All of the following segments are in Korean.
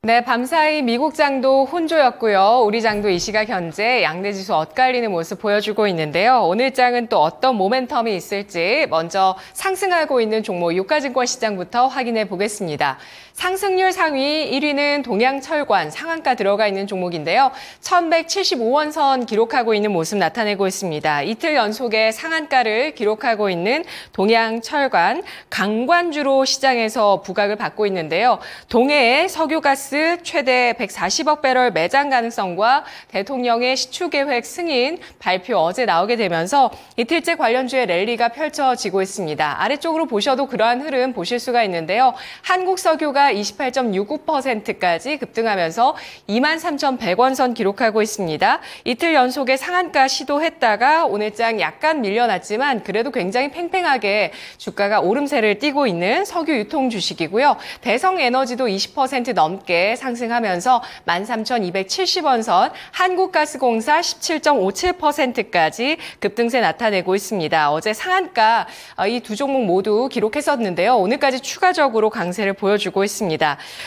네, 밤사이 미국장도 혼조였고요. 우리 장도 이 시각 현재 양대 지수 엇갈리는 모습 보여주고 있는데요. 오늘 장은 또 어떤 모멘텀이 있을지 먼저 상승하고 있는 종목 유가증권 시장부터 확인해 보겠습니다. 상승률 상위 1위는 동양철관 상한가 들어가 있는 종목인데요. 1175원 선 기록하고 있는 모습 나타내고 있습니다. 이틀 연속의 상한가를 기록하고 있는 동양철관 강관주로 시장에서 부각을 받고 있는데요. 동해의 석유가스 최대 140억 배럴 매장 가능성과 대통령의 시추 계획 승인 발표 어제 나오게 되면서 이틀째 관련주의 랠리가 펼쳐지고 있습니다. 아래쪽으로 보셔도 그러한 흐름 보실 수가 있는데요. 한국석유가 28.69%까지 급등하면서 23,100원 선 기록하고 있습니다. 이틀 연속의 상한가 시도했다가 오늘장 약간 밀려났지만 그래도 굉장히 팽팽하게 주가가 오름세를 띠고 있는 석유 유통 주식이고요. 대성에너지도 20% 넘게 상승하면서 13,270원 선, 한국가스공사 17.57%까지 급등세 나타내고 있습니다. 어제 상한가 이 두 종목 모두 기록했었는데요. 오늘까지 추가적으로 강세를 보여주고 있습니다.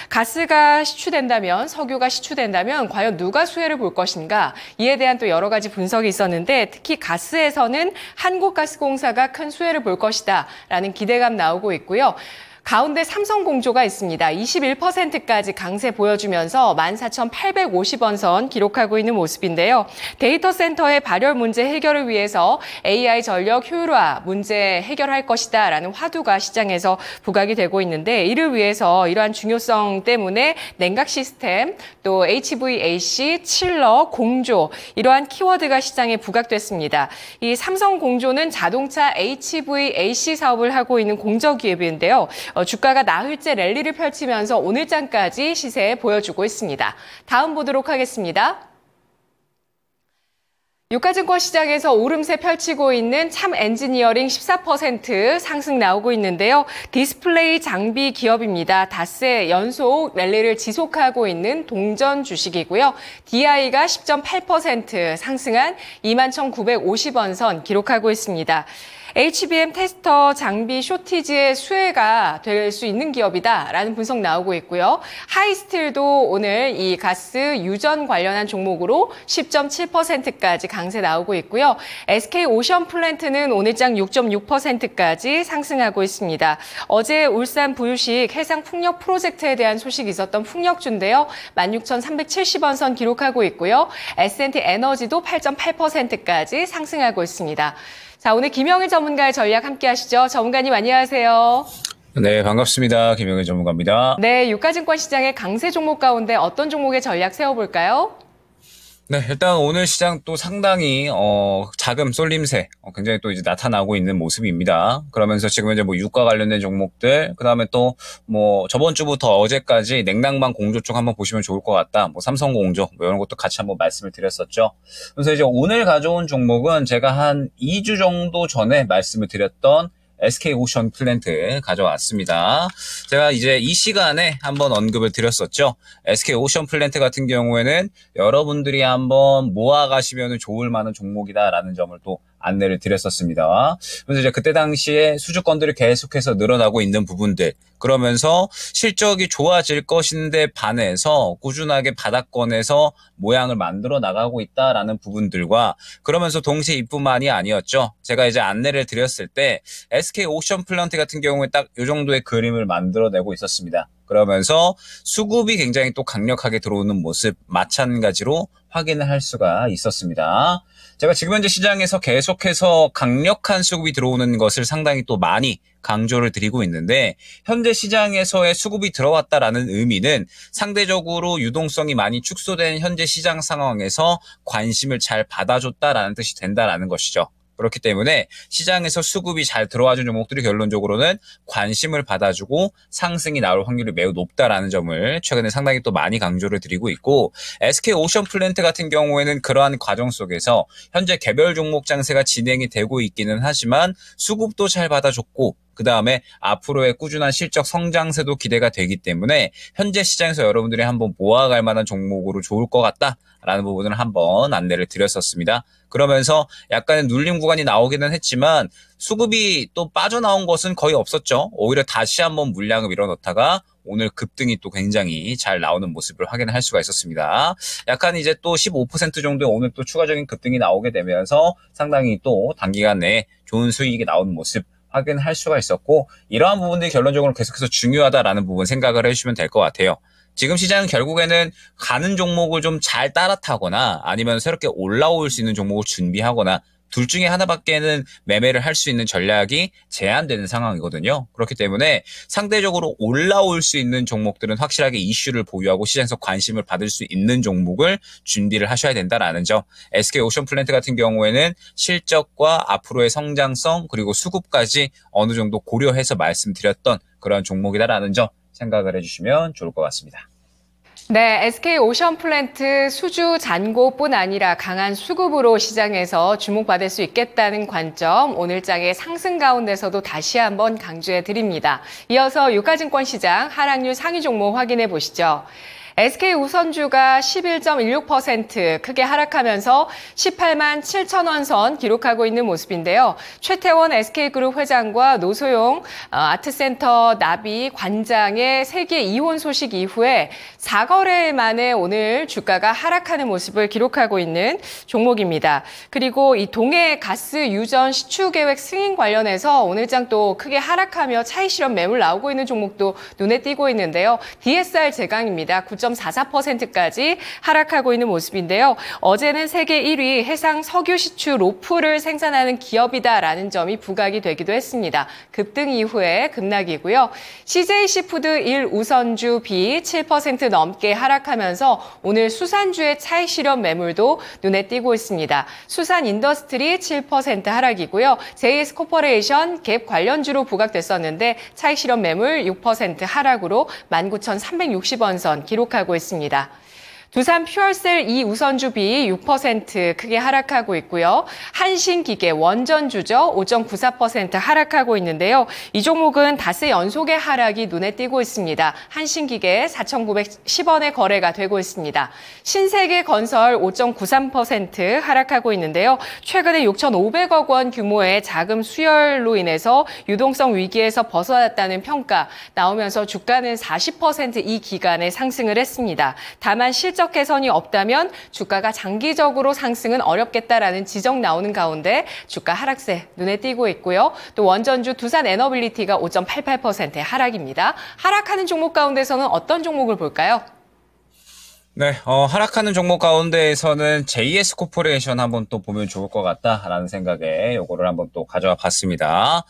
가스가 시추된다면, 석유가 시추된다면 과연 누가 수혜를 볼 것인가? 이에 대한 또 여러 가지 분석이 있었는데 특히 가스에서는 한국가스공사가 큰 수혜를 볼 것이다 라는 기대감 나오고 있고요. 가운데 삼성공조가 있습니다. 21%까지 강세 보여주면서 14,850원 선 기록하고 있는 모습인데요. 데이터 센터의 발열 문제 해결을 위해서 AI 전력 효율화 문제 해결할 것이다 라는 화두가 시장에서 부각이 되고 있는데 이를 위해서 이러한 중요성 때문에 냉각 시스템, 또 HVAC, 칠러, 공조 이러한 키워드가 시장에 부각됐습니다. 이 삼성공조는 자동차 HVAC 사업을 하고 있는 공정기업인데요. 주가가 나흘째 랠리를 펼치면서 오늘장까지 시세 보여주고 있습니다. 다음 보도록 하겠습니다. 유가증권 시장에서 오름세 펼치고 있는 참 엔지니어링 14% 상승 나오고 있는데요. 디스플레이 장비 기업입니다. 닷새 연속 랠리를 지속하고 있는 동전 주식이고요. DI가 10.8% 상승한 21,950원 선 기록하고 있습니다. HBM 테스터 장비 쇼티지의 수혜가 될 수 있는 기업이다라는 분석 나오고 있고요. 하이스틸도 오늘 이 가스 유전 관련한 종목으로 10.7%까지 강세 나오고 있고요. SK 오션플랜트는 오늘장 6.6%까지 상승하고 있습니다. 어제 울산 부유식 해상 풍력 프로젝트에 대한 소식이 있었던 풍력주인데요. 16,370원 선 기록하고 있고요. S&T 에너지도 8.8%까지 상승하고 있습니다. 자, 오늘 김영일 전문가의 전략 함께 하시죠. 전문가님 안녕하세요. 네, 반갑습니다. 김영일 전문가입니다. 네, 유가증권 시장의 강세 종목 가운데 어떤 종목의 전략 세워볼까요? 네, 일단 오늘 시장 또 상당히 자금 쏠림세 굉장히 또 이제 나타나고 있는 모습입니다. 그러면서 지금 현재 뭐 유가 관련된 종목들, 그다음에 또 뭐 저번 주부터 어제까지 냉난방 공조 쪽 한번 보시면 좋을 것 같다. 뭐 삼성 공조 뭐 이런 것도 같이 한번 말씀을 드렸었죠. 그래서 이제 오늘 가져온 종목은 제가 한 2주 정도 전에 말씀을 드렸던 SK 오션 플랜트 가져왔습니다. 제가 이제 이 시간에 한번 언급을 드렸었죠. SK 오션 플랜트 같은 경우에는 여러분들이 한번 모아가시면 좋을 만한 종목이다라는 점을 또 안내를 드렸었습니다. 그래서 이제 그때 당시에 수주권들이 계속해서 늘어나고 있는 부분들, 그러면서 실적이 좋아질 것인데 반해서 꾸준하게 바닥권에서 모양을 만들어 나가고 있다라는 부분들과, 그러면서 동시에 이뿐만이 아니었죠. 제가 이제 안내를 드렸을 때 SK 오션 플랜트 같은 경우에 딱 이 정도의 그림을 만들어내고 있었습니다. 그러면서 수급이 굉장히 또 강력하게 들어오는 모습 마찬가지로 확인을 할 수가 있었습니다. 제가 지금 현재 시장에서 계속해서 강력한 수급이 들어오는 것을 상당히 또 많이 강조를 드리고 있는데, 현재 시장에서의 수급이 들어왔다라는 의미는 상대적으로 유동성이 많이 축소된 현재 시장 상황에서 관심을 잘 받아줬다라는 뜻이 된다라는 것이죠. 그렇기 때문에 시장에서 수급이 잘 들어와준 종목들이 결론적으로는 관심을 받아주고 상승이 나올 확률이 매우 높다라는 점을 최근에 상당히 또 많이 강조를 드리고 있고, SK 오션 플랜트 같은 경우에는 그러한 과정 속에서 현재 개별 종목 장세가 진행이 되고 있기는 하지만 수급도 잘 받아줬고, 그 다음에 앞으로의 꾸준한 실적 성장세도 기대가 되기 때문에 현재 시장에서 여러분들이 한번 모아갈 만한 종목으로 좋을 것 같다라는 부분을 한번 안내를 드렸었습니다. 그러면서 약간의 눌림 구간이 나오기는 했지만 수급이 또 빠져나온 것은 거의 없었죠. 오히려 다시 한번 물량을 밀어넣다가 오늘 급등이 또 굉장히 잘 나오는 모습을 확인할 수가 있었습니다. 약간 이제 또 15% 정도의 오늘 또 추가적인 급등이 나오게 되면서 상당히 또 단기간 내에 좋은 수익이 나오는 모습 확인할 수가 있었고, 이러한 부분들이 결론적으로 계속해서 중요하다라는 부분 생각을 해주시면 될 것 같아요. 지금 시장은 결국에는 가는 종목을 좀 잘 따라타거나 아니면 새롭게 올라올 수 있는 종목을 준비하거나 둘 중에 하나밖에는 매매를 할 수 있는 전략이 제한되는 상황이거든요. 그렇기 때문에 상대적으로 올라올 수 있는 종목들은 확실하게 이슈를 보유하고 시장에서 관심을 받을 수 있는 종목을 준비를 하셔야 된다라는 점. SK오션플랜트 같은 경우에는 실적과 앞으로의 성장성 그리고 수급까지 어느 정도 고려해서 말씀드렸던 그런 종목이다라는 점 생각을 해주시면 좋을 것 같습니다. 네, SK오션플랜트 수주 잔고뿐 아니라 강한 수급으로 시장에서 주목받을 수 있겠다는 관점, 오늘장의 상승 가운데서도 다시 한번 강조해 드립니다. 이어서 유가증권 시장 하락률 상위 종목 확인해 보시죠. SK우선주가 11.16% 크게 하락하면서 18만 7천 원 선 기록하고 있는 모습인데요. 최태원 SK그룹 회장과 노소용 아트센터 나비 관장의 세계 이혼 소식 이후에 4거래일 만에 오늘 주가가 하락하는 모습을 기록하고 있는 종목입니다. 그리고 이 동해 가스 유전 시추 계획 승인 관련해서 오늘장 또 크게 하락하며 차익 실현 매물 나오고 있는 종목도 눈에 띄고 있는데요. DSR 제강입니다. 9.44%까지 하락하고 있는 모습인데요. 어제는 세계 1위 해상 석유 시추 로프를 생산하는 기업이다라는 점이 부각이 되기도 했습니다. 급등 이후에 급락이고요. CJ시푸드 1우선주 B 7% 넘게 하락하면서 오늘 수산주의 차익 실현 매물도 눈에 띄고 있습니다. 수산인더스트리 7% 하락이고요. JS코퍼레이션 갭 관련주로 부각됐었는데 차익 실현 매물 6% 하락으로 19,360원 선 기록하고 있습니다. 두산 퓨얼셀 2우선주 B 6% 크게 하락하고 있고요. 한신기계 원전주죠. 5.94% 하락하고 있는데요. 이 종목은 닷새 연속의 하락이 눈에 띄고 있습니다. 한신기계 4,910원에 거래가 되고 있습니다. 신세계건설 5.93% 하락하고 있는데요. 최근에 6,500억 원 규모의 자금 수혈로 인해서 유동성 위기에서 벗어났다는 평가 나오면서 주가는 40% 이 기간에 상승을 했습니다. 다만 실적 개선이 없다면 주가가 장기적으로 상승은 어렵겠다라는 지적 나오는 가운데 주가 하락세 눈에 띄고 있고요. 또 원전주 두산 에너빌리티가 5.88% 하락입니다. 하락하는 종목 가운데서는 어떤 종목을 볼까요? 네, 하락하는 종목 가운데에서는 JS코퍼레이션 한번 또 보면 좋을 것 같다라는 생각에 요거를 한번 또 가져와 봤습니다.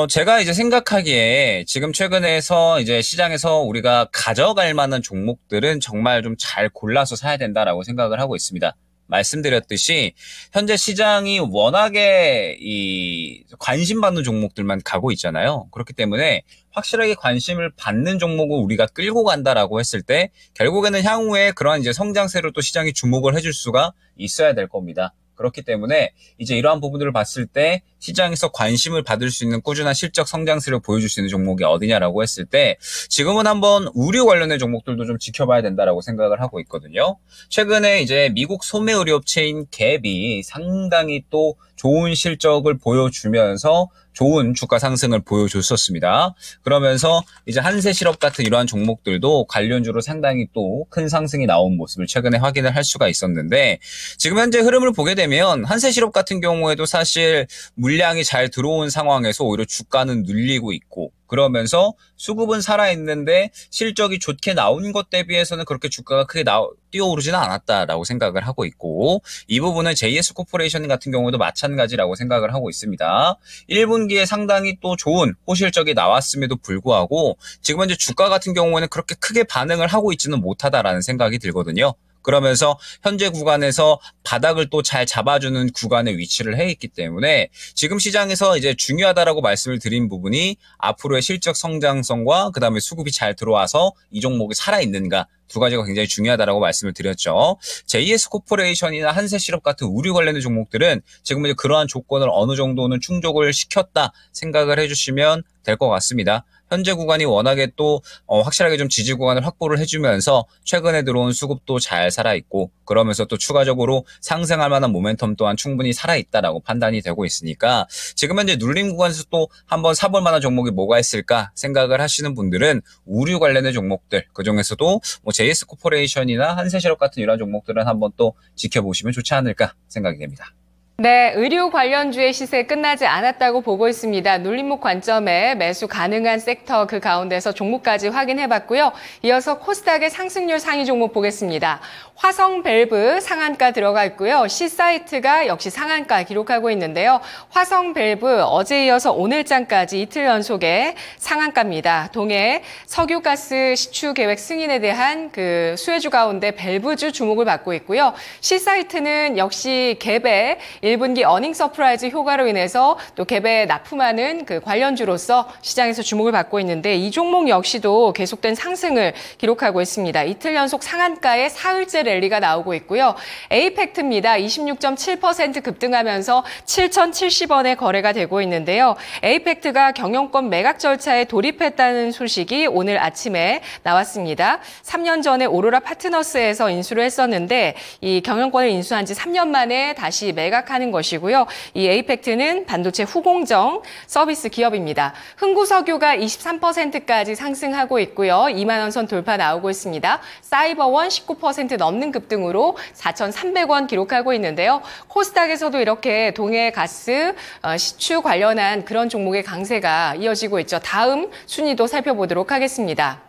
제가 이제 생각하기에 지금 최근에서 이제 시장에서 우리가 가져갈 만한 종목들은 정말 좀 잘 골라서 사야 된다라고 생각을 하고 있습니다. 말씀드렸듯이 현재 시장이 워낙에 이 관심 받는 종목들만 가고 있잖아요. 그렇기 때문에 확실하게 관심을 받는 종목을 우리가 끌고 간다라고 했을 때 결국에는 향후에 그러한 이제 성장세로 또 시장이 주목을 해줄 수가 있어야 될 겁니다. 그렇기 때문에 이제 이러한 부분들을 봤을 때 시장에서 관심을 받을 수 있는 꾸준한 실적 성장세를 보여줄 수 있는 종목이 어디냐라고 했을 때 지금은 한번 의류 관련된 종목들도 좀 지켜봐야 된다라고 생각을 하고 있거든요. 최근에 이제 미국 소매 의류업체인 갭이 상당히 또 좋은 실적을 보여주면서 좋은 주가 상승을 보여줬었습니다. 그러면서 이제 한세실업 같은 이러한 종목들도 관련주로 상당히 또 큰 상승이 나온 모습을 최근에 확인을 할 수가 있었는데 지금 현재 흐름을 보게 되면 한세실업 같은 경우에도 사실 물량이 잘 들어온 상황에서 오히려 주가는 눌리고 있고 그러면서 수급은 살아있는데 실적이 좋게 나온 것 대비해서는 그렇게 주가가 크게 뛰어오르지는 않았다라고 생각을 하고 있고 이 부분은 JS코퍼레이션 같은 경우도 마찬가지라고 생각을 하고 있습니다. 1분기에 상당히 또 좋은 호실적이 나왔음에도 불구하고 지금 현재 주가 같은 경우에는 그렇게 크게 반응을 하고 있지는 못하다라는 생각이 들거든요. 그러면서 현재 구간에서 바닥을 또 잘 잡아주는 구간에 위치를 해 있기 때문에 지금 시장에서 이제 중요하다라고 말씀을 드린 부분이 앞으로의 실적 성장성과 그다음에 수급이 잘 들어와서 이 종목이 살아있는가 두 가지가 굉장히 중요하다라고 말씀을 드렸죠. JS코퍼레이션이나 한세실업 같은 의류 관련된 종목들은 지금 이제 그러한 조건을 어느 정도는 충족을 시켰다 생각을 해주시면 될 것 같습니다. 현재 구간이 워낙에 또 확실하게 좀 지지 구간을 확보를 해주면서 최근에 들어온 수급도 잘 살아있고 그러면서 또 추가적으로 상승할 만한 모멘텀 또한 충분히 살아있다라고 판단이 되고 있으니까 지금 현재 눌림 구간에서 또 한번 사볼 만한 종목이 뭐가 있을까 생각을 하시는 분들은 우류 관련된 종목들 그중에서도 뭐 JS코퍼레이션이나 한세실업 같은 이런 종목들은 한번 또 지켜보시면 좋지 않을까 생각이 됩니다. 네, 의류 관련주의 시세 끝나지 않았다고 보고 있습니다. 눌림목 관점에 매수 가능한 섹터 그 가운데서 종목까지 확인해봤고요. 이어서 코스닥의 상승률 상위 종목 보겠습니다. 화성밸브 상한가 들어가 있고요. C사이트가 역시 상한가 기록하고 있는데요. 화성밸브 어제 이어서 오늘장까지 이틀 연속의 상한가입니다. 동해 석유가스 시추 계획 승인에 대한 그 수혜주 가운데 밸브주 주목을 받고 있고요. C사이트는 역시 갭의 1분기 어닝 서프라이즈 효과로 인해서 또 갭에 납품하는 그 관련주로서 시장에서 주목을 받고 있는데 이 종목 역시도 계속된 상승을 기록하고 있습니다. 이틀 연속 상한가의 사흘째 랠리가 나오고 있고요. 에이펙트입니다. 26.7% 급등하면서 7,070원에 거래가 되고 있는데요. 에이펙트가 경영권 매각 절차에 돌입했다는 소식이 오늘 아침에 나왔습니다. 3년 전에 오로라 파트너스에서 인수를 했었는데 이 경영권을 인수한 지 3년 만에 다시 매각하는 것이고요. 이 에이펙트는 반도체 후공정 서비스 기업입니다. 흥구석유가 23%까지 상승하고 있고요. 2만 원 선 돌파 나오고 있습니다. 사이버원 19% 넘는 급등으로 4,300원 기록하고 있는데요. 코스닥에서도 이렇게 동해 가스 시추 관련한 그런 종목의 강세가 이어지고 있죠. 다음 순위도 살펴보도록 하겠습니다.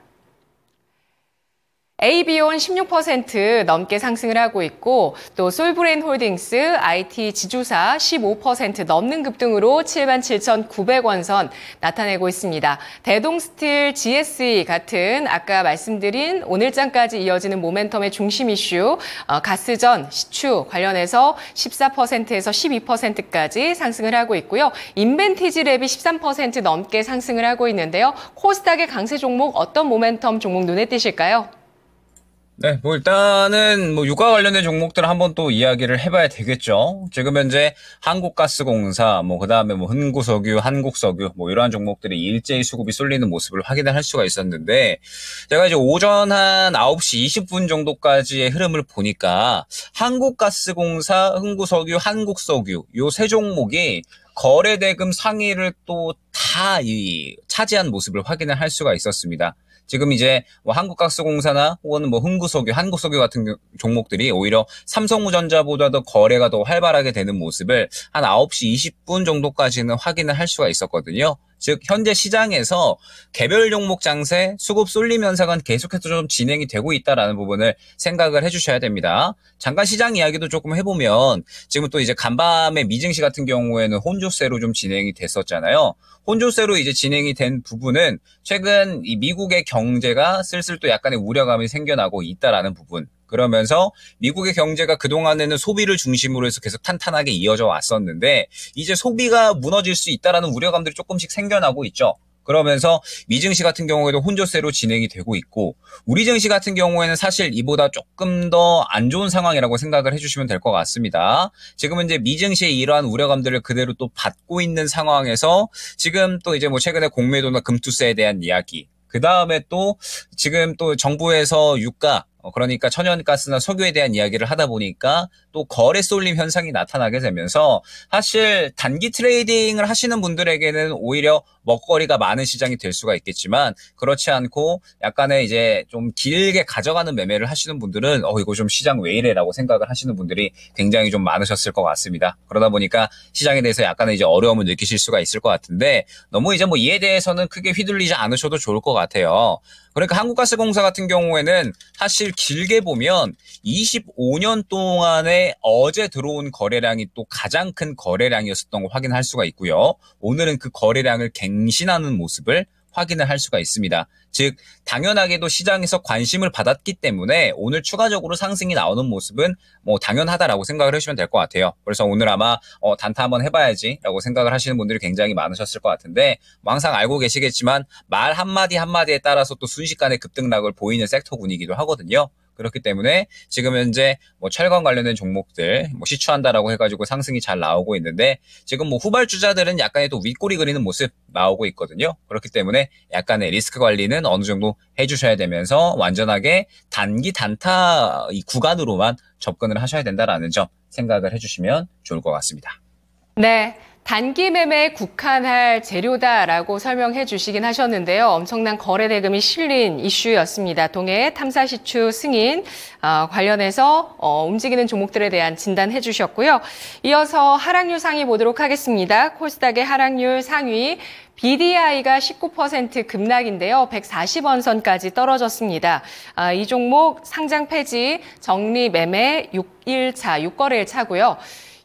AB온 16% 넘게 상승을 하고 있고 또 솔브레인 홀딩스, IT 지주사 15% 넘는 급등으로 77,900원 선 나타내고 있습니다. 대동스틸, GSE 같은 아까 말씀드린 오늘장까지 이어지는 모멘텀의 중심 이슈 가스전, 시추 관련해서 14%에서 12%까지 상승을 하고 있고요. 인벤티지랩이 13% 넘게 상승을 하고 있는데요. 코스닥의 강세 종목 어떤 모멘텀 종목 눈에 띄실까요? 네, 뭐 일단은 뭐 유가 관련된 종목들을 한번 또 이야기를 해봐야 되겠죠. 지금 현재 한국가스공사, 뭐 그다음에 뭐 흥구석유, 한국석유, 뭐 이러한 종목들이 일제히 수급이 쏠리는 모습을 확인을 할 수가 있었는데, 제가 이제 오전 한 9시 20분 정도까지의 흐름을 보니까 한국가스공사, 흥구석유, 한국석유 요 세 종목이 거래대금 상위를 또 다 차지한 모습을 확인을 할 수가 있었습니다. 지금 이제 뭐 한국가스공사나 혹은 뭐 흥구석유, 한국석유 같은 종목들이 오히려 삼성무전자보다 더 거래가 더 활발하게 되는 모습을 한 9시 20분 정도까지는 확인을 할 수가 있었거든요. 즉 현재 시장에서 개별 종목 장세, 수급 쏠림 현상은 계속해서 좀 진행이 되고 있다라는 부분을 생각을 해주셔야 됩니다. 잠깐 시장 이야기도 조금 해보면 지금 또 이제 간밤에 미증시 같은 경우에는 혼조세로 좀 진행이 됐었잖아요. 혼조세로 이제 진행이 된 부분은 최근 이 미국의 경제가 슬슬 또 약간의 우려감이 생겨나고 있다라는 부분. 그러면서 미국의 경제가 그동안에는 소비를 중심으로 해서 계속 탄탄하게 이어져 왔었는데 이제 소비가 무너질 수 있다라는 우려감들이 조금씩 생겨나고 있죠. 그러면서 미증시 같은 경우에도 혼조세로 진행이 되고 있고 우리 증시 같은 경우에는 사실 이보다 조금 더 안 좋은 상황이라고 생각을 해주시면 될 것 같습니다. 지금은 이제 미증시의 이러한 우려감들을 그대로 또 받고 있는 상황에서 지금 또 이제 뭐 최근에 공매도나 금투세에 대한 이야기 그 다음에 또 지금 또 정부에서 유가 그러니까 천연가스나 석유에 대한 이야기를 하다 보니까 또 거래 쏠림 현상이 나타나게 되면서 사실 단기 트레이딩을 하시는 분들에게는 오히려 먹거리가 많은 시장이 될 수가 있겠지만 그렇지 않고 약간의 이제 좀 길게 가져가는 매매를 하시는 분들은 이거 좀 시장 왜 이래라고 생각을 하시는 분들이 굉장히 좀 많으셨을 것 같습니다. 그러다 보니까 시장에 대해서 약간의 이제 어려움을 느끼실 수가 있을 것 같은데 너무 이제 뭐 이에 대해서는 크게 휘둘리지 않으셔도 좋을 것 같아요. 그러니까 한국가스공사 같은 경우에는 사실 길게 보면 25년 동안에 어제 들어온 거래량이 또 가장 큰 거래량이었던 걸 확인할 수가 있고요. 오늘은 그 거래량을 갱신하는 모습을 확인을 할 수가 있습니다. 즉 당연하게도 시장에서 관심을 받았기 때문에 오늘 추가적으로 상승이 나오는 모습은 뭐 당연하다라고 생각을 해주시면 될 것 같아요. 그래서 오늘 아마 단타 한번 해봐야지 라고 생각을 하시는 분들이 굉장히 많으셨을 것 같은데 뭐 항상 알고 계시겠지만 말 한마디 한마디에 따라서 또 순식간에 급등락을 보이는 섹터군이기도 하거든요. 그렇기 때문에 지금 현재 뭐 철강 관련된 종목들 뭐 시추한다라고 해가지고 상승이 잘 나오고 있는데 지금 뭐 후발주자들은 약간의 또 윗꼬리 그리는 모습 나오고 있거든요. 그렇기 때문에 약간의 리스크 관리는 어느 정도 해주셔야 되면서 완전하게 단기 단타 이 구간으로만 접근을 하셔야 된다라는 점 생각을 해주시면 좋을 것 같습니다. 네. 단기 매매에 국한할 재료다라고 설명해 주시긴 하셨는데요. 엄청난 거래 대금이 실린 이슈였습니다. 동해 탐사시추 승인 관련해서 움직이는 종목들에 대한 진단해 주셨고요. 이어서 하락률 상위 보도록 하겠습니다. 코스닥의 하락률 상위 BDI가 19% 급락인데요. 140원 선까지 떨어졌습니다. 이 종목 상장 폐지, 정리 매매 6일차, 6거래일 차고요.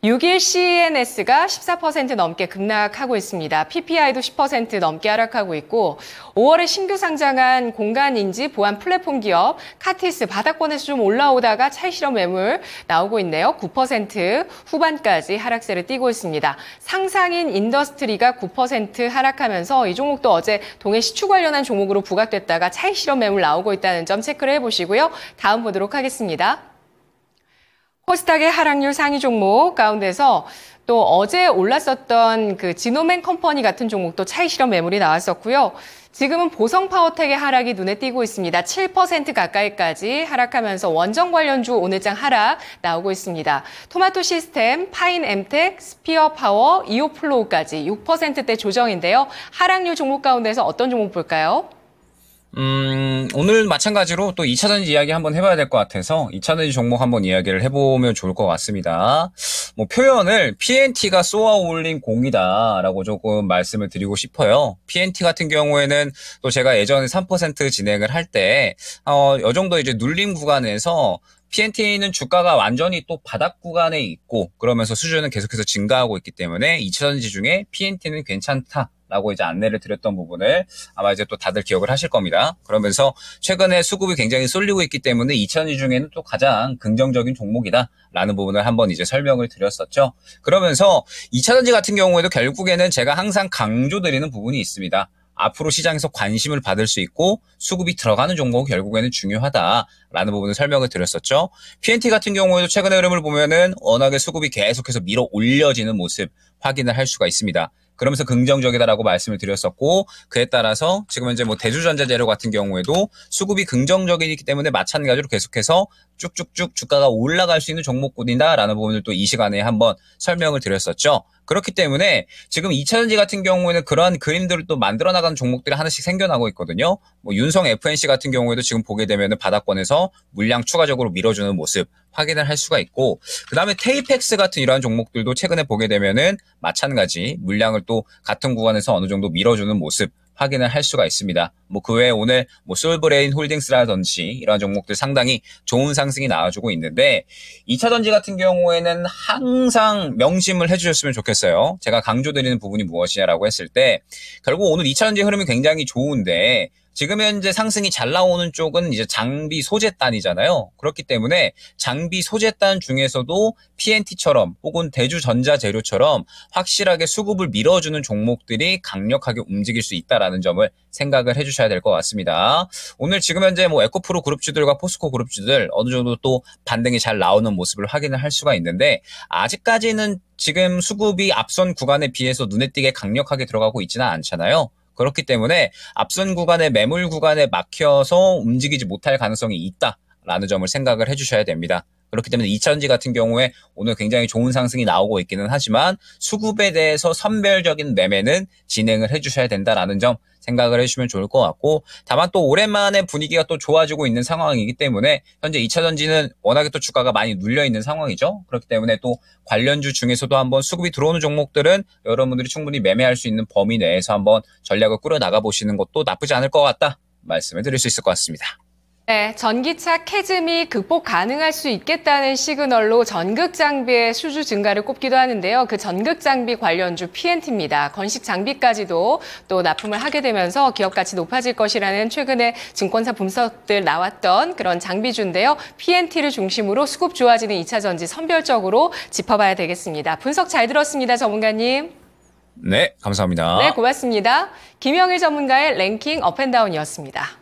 6일 CNS가 14% 넘게 급락하고 있습니다. PPI도 10% 넘게 하락하고 있고 5월에 신규 상장한 공간인지 보안 플랫폼 기업 카티스 바닥권에서 좀 올라오다가 차익 실현 매물 나오고 있네요. 9% 후반까지 하락세를 띠고 있습니다. 상상인 인더스트리가 9% 하락하면서 이 종목도 어제 동해 시추 관련한 종목으로 부각됐다가 차익 실현 매물 나오고 있다는 점 체크를 해보시고요. 다음 보도록 하겠습니다. 코스닥의 하락률 상위 종목 가운데서 또 어제 올랐었던 그 지노맨 컴퍼니 같은 종목도 차익 실현 매물이 나왔었고요. 지금은 보성 파워텍의 하락이 눈에 띄고 있습니다. 7% 가까이까지 하락하면서 원전 관련주 오늘장 하락 나오고 있습니다. 토마토 시스템, 파인 엠텍, 스피어 파워, 이오플로우까지 6%대 조정인데요. 하락률 종목 가운데서 어떤 종목 볼까요? 오늘 마찬가지로 또 2차전지 이야기 한번 해봐야 될 것 같아서 2차전지 종목 한번 이야기를 해보면 좋을 것 같습니다. 뭐 표현을 PNT가 쏘아 올린 공이다라고 조금 말씀을 드리고 싶어요. PNT 같은 경우에는 또 제가 예전에 3% 진행을 할 때, 이 정도 이제 눌림 구간에서 PNT는 주가가 완전히 또 바닥 구간에 있고 그러면서 수준은 계속해서 증가하고 있기 때문에 2차전지 중에 PNT는 괜찮다. 라고 이제 안내를 드렸던 부분을 아마 이제 또 다들 기억을 하실 겁니다. 그러면서 최근에 수급이 굉장히 쏠리고 있기 때문에 2차전지 중에는 또 가장 긍정적인 종목이다라는 부분을 한번 이제 설명을 드렸었죠. 그러면서 2차전지 같은 경우에도 결국에는 제가 항상 강조드리는 부분이 있습니다. 앞으로 시장에서 관심을 받을 수 있고 수급이 들어가는 종목이 결국에는 중요하다라는 부분을 설명을 드렸었죠. PNT 같은 경우에도 최근의 흐름을 보면은 워낙에 수급이 계속해서 밀어 올려지는 모습 확인을 할 수가 있습니다. 그러면서 긍정적이다라고 말씀을 드렸었고 그에 따라서 지금 현재 뭐 대주전자재료 같은 경우에도 수급이 긍정적이기 때문에 마찬가지로 계속해서 쭉쭉쭉 주가가 올라갈 수 있는 종목군이다라는 부분을 또 이 시간에 한번 설명을 드렸었죠. 그렇기 때문에 지금 2차전지 같은 경우에는 그러한 그림들을 또 만들어 나가는 종목들이 하나씩 생겨나고 있거든요. 뭐 윤성 FNC 같은 경우에도 지금 보게 되면 바닥권에서 물량 추가적으로 밀어주는 모습 확인을 할 수가 있고 그다음에 테이펙스 같은 이러한 종목들도 최근에 보게 되면은 마찬가지 물량을 또 같은 구간에서 어느 정도 밀어주는 모습 확인을 할 수가 있습니다. 뭐 그 외에 오늘 뭐 솔브레인 홀딩스라든지 이런 종목들 상당히 좋은 상승이 나와주고 있는데 2차전지 같은 경우에는 항상 명심을 해주셨으면 좋겠어요. 제가 강조드리는 부분이 무엇이냐라고 했을 때 결국 오늘 2차전지 흐름이 굉장히 좋은데 지금 현재 상승이 잘 나오는 쪽은 이제 장비 소재단이잖아요. 그렇기 때문에 장비 소재단 중에서도 PNT처럼 혹은 대주전자재료처럼 확실하게 수급을 밀어주는 종목들이 강력하게 움직일 수 있다라는 점을 생각을 해주셔야 될 것 같습니다. 오늘 지금 현재 뭐 에코프로 그룹주들과 포스코 그룹주들 어느 정도 또 반등이 잘 나오는 모습을 확인을 할 수가 있는데 아직까지는 지금 수급이 앞선 구간에 비해서 눈에 띄게 강력하게 들어가고 있지는 않잖아요. 그렇기 때문에 앞선 구간에 매물 구간에 막혀서 움직이지 못할 가능성이 있다라는 점을 생각을 해주셔야 됩니다. 그렇기 때문에 2차전지 같은 경우에 오늘 굉장히 좋은 상승이 나오고 있기는 하지만 수급에 대해서 선별적인 매매는 진행을 해주셔야 된다라는 점 생각을 해주시면 좋을 것 같고 다만 또 오랜만에 분위기가 또 좋아지고 있는 상황이기 때문에 현재 2차전지는 워낙에 또 주가가 많이 눌려있는 상황이죠. 그렇기 때문에 또 관련주 중에서도 한번 수급이 들어오는 종목들은 여러분들이 충분히 매매할 수 있는 범위 내에서 한번 전략을 꾸려나가 보시는 것도 나쁘지 않을 것 같다 말씀을 드릴 수 있을 것 같습니다. 네, 전기차 캐즘이 극복 가능할 수 있겠다는 시그널로 전극 장비의 수주 증가를 꼽기도 하는데요. 그 전극 장비 관련주 PNT입니다. 건식 장비까지도 또 납품을 하게 되면서 기업 가치 높아질 것이라는 최근에 증권사 분석들 나왔던 그런 장비주인데요. PNT를 중심으로 수급 좋아지는 2차 전지 선별적으로 짚어봐야 되겠습니다. 분석 잘 들었습니다, 전문가님. 네, 감사합니다. 네, 고맙습니다. 김영일 전문가의 랭킹 업앤다운이었습니다.